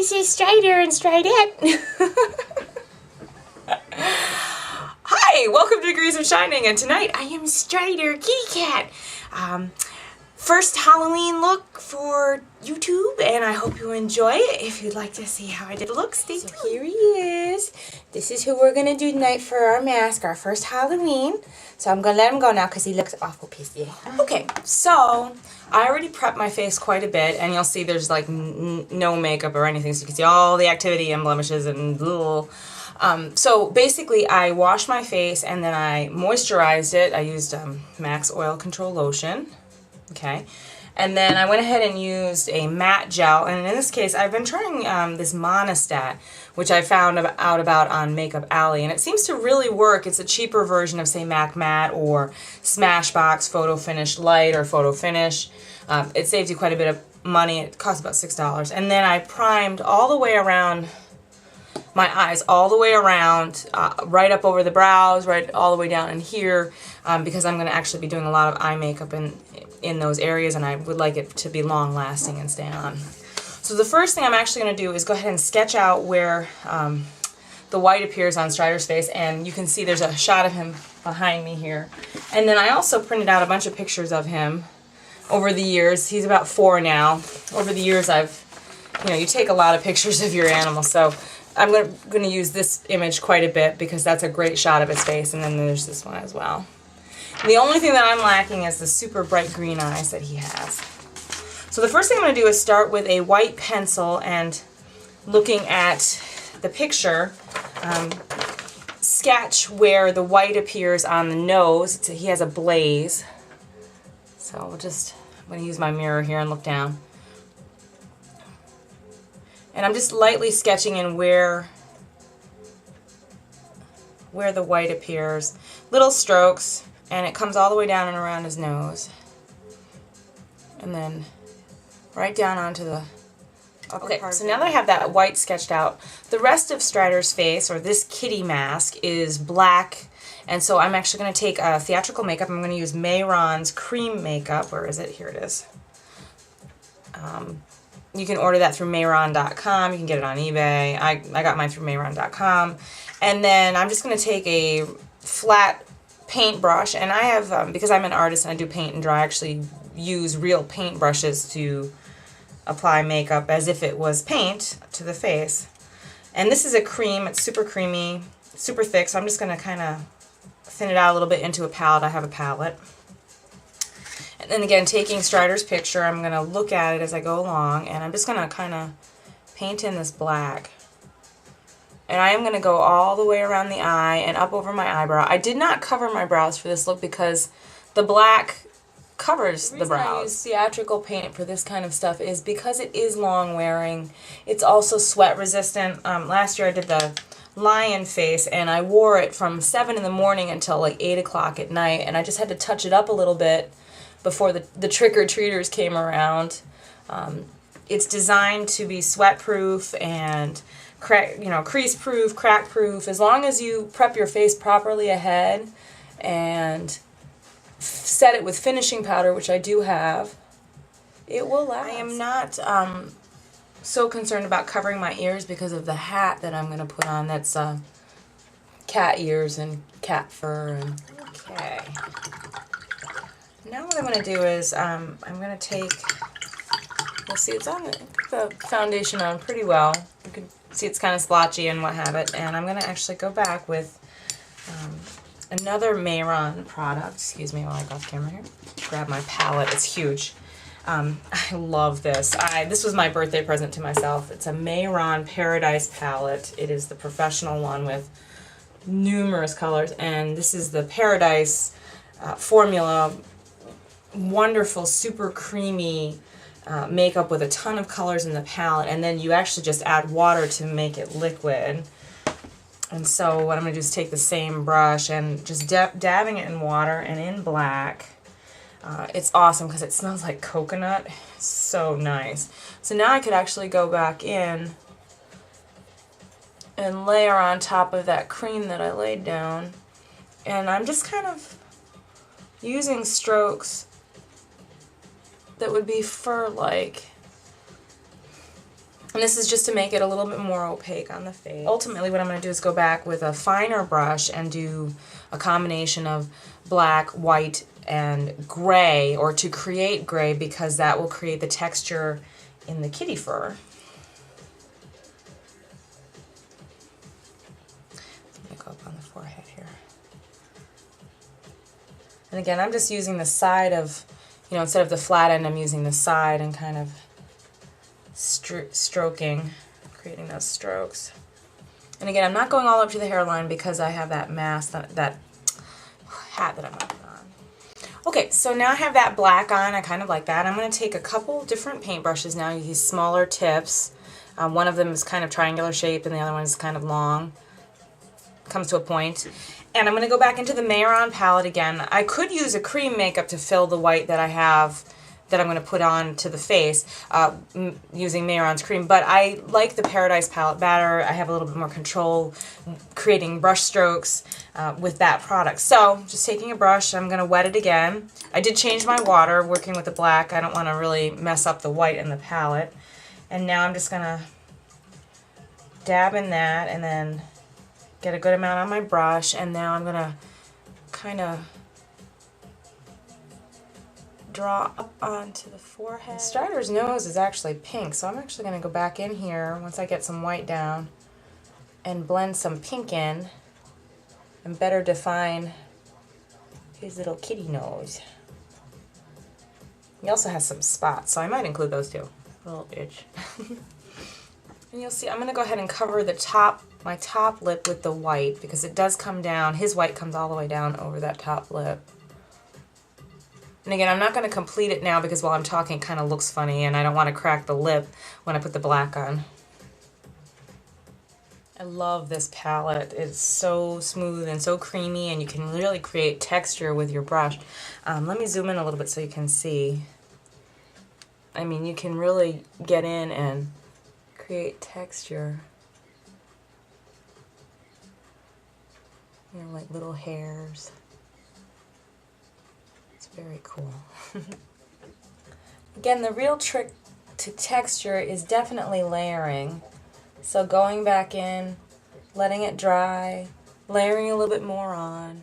this is Strider and Stridette. Hi, welcome to Degrees of Shining, and tonight I am Strider Kitty Cat. First Halloween look for YouTube, and I hope you enjoy it. If you'd like to see how I did the look, stay tuned. So here he is. This is who we're going to do tonight for our mask, our first Halloween. So I'm going to let him go now because he looks awful pissy. Okay, so I already prepped my face quite a bit, and you'll see there's like no makeup or anything, so you can see all the activity and blemishes and little. So basically I washed my face and then I moisturized it. I used MAC's Oil Control Lotion. Okay, and then I went ahead and used a matte gel, and in this case I've been trying this Monistat, which I found out about on Makeup Alley, and it seems to really work. It's a cheaper version of, say, MAC Matte or Smashbox Photo Finish Light or Photo Finish. It saves you quite a bit of money. It costs about $6. And then I primed all the way around my eyes, all the way around, right up over the brows, right all the way down in here, because I'm going to actually be doing a lot of eye makeup in those areas, and I would like it to be long lasting and stay on. So the first thing I'm actually going to do is go ahead and sketch out where the white appears on Strider's face, and you can see there's a shot of him behind me here. And then I also printed out a bunch of pictures of him over the years. He's about 4 now. Over the years you take a lot of pictures of your animals, so I'm going to use this image quite a bit because that's a great shot of his face, and then there's this one as well. And the only thing that I'm lacking is the super bright green eyes that he has. So the first thing I'm going to do is start with a white pencil and, looking at the picture, sketch where the white appears on the nose. He has a blaze. So I'm going to use my mirror here and look down. And I'm just lightly sketching in where the white appears. Little strokes, and it comes all the way down and around his nose. And then right down onto the upper part. So now that I have that white sketched out, the rest of Strider's face, or this kitty mask, is black. And so I'm actually going to take a theatrical makeup. I'm going to use Mehron's cream makeup. Where is it? Here it is. You can order that through Mehron.com. You can get it on eBay. I got mine through Mehron.com. And then I'm just going to take a flat paintbrush, and I have, because I'm an artist and I do paint and draw, I actually use real paint brushes to apply makeup as if it was paint to the face. And this is a cream. It's super creamy, super thick, so I'm just going to kind of thin it out a little bit into a palette. I have a palette. And then again, taking Strider's picture, I'm going to look at it as I go along, and I'm just going to kind of paint in this black. And I am going to go all the way around the eye and up over my eyebrow. I did not cover my brows for this look because the black covers the brows. The reason I use theatrical paint for this kind of stuff is because it is long wearing. It's also sweat resistant. Last year I did the lion face, and I wore it from 7 in the morning until like 8 o'clock at night, and I just had to touch it up a little bit before the trick-or-treaters came around. It's designed to be sweat-proof and crease-proof, crack-proof. As long as you prep your face properly ahead and set it with finishing powder, which I do have, it will last. I am not so concerned about covering my ears because of the hat that I'm going to put on. That's cat ears and cat fur. Okay. Now what I'm going to do is I'm going to take, you'll see it's on the foundation on pretty well. You can see it's kind of splotchy and what have it. And I'm going to actually go back with another Mehron product. Excuse me while I go off camera here. Grab my palette. It's huge. I love this. This was my birthday present to myself. It's a Mehron Paradise palette. It is the professional one with numerous colors. And this is the Paradise formula. Wonderful, super creamy makeup with a ton of colors in the palette, and then you actually just add water to make it liquid. And so what I'm going to do is take the same brush and just dabbing it in water and in black. It's awesome because it smells like coconut. It's so nice. So now I could actually go back in and layer on top of that cream that I laid down. And I'm just kind of using strokes that would be fur-like. And this is just to make it a little bit more opaque on the face. Ultimately, what I'm going to do is go back with a finer brush and do a combination of black, white, and gray, or to create gray, because that will create the texture in the kitty fur. Let me go up on the forehead here. And again, I'm just using the side of, you know, instead of the flat end, I'm using the side and kind of stroking, creating those strokes. And again, I'm not going all up to the hairline because I have that mask, that hat that I'm putting on. Okay, so now I have that black on. I kind of like that. I'm going to take a couple different paintbrushes now, these smaller tips. One of them is kind of triangular shape and the other one is kind of long. Comes to a point. And I'm going to go back into the Mehron palette again. I could use a cream makeup to fill the white that I have that I'm going to put on to the face using Mehron's cream, but I like the Paradise palette better. I have a little bit more control creating brush strokes with that product. So just taking a brush, I'm going to wet it again. I did change my water working with the black. I don't want to really mess up the white in the palette. And now I'm just going to dab in that and then get a good amount on my brush, and now I'm going to kind of draw up onto the forehead. Strider's nose is actually pink, so I'm actually going to go back in here once I get some white down and blend some pink in and better define his little kitty nose. He also has some spots, so I might include those too. A little itch. And you'll see I'm going to go ahead and cover the top, my top lip with the white, because it does come down. His white comes all the way down over that top lip. And again, I'm not going to complete it now because while I'm talking it kind of looks funny and I don't want to crack the lip when I put the black on. I love this palette. It's so smooth and so creamy, and you can really create texture with your brush. Let me zoom in a little bit so you can see. I mean, you can really get in and create texture. You know, like little hairs. It's very cool. Again, the real trick to texture is definitely layering. So going back in, letting it dry, layering a little bit more on.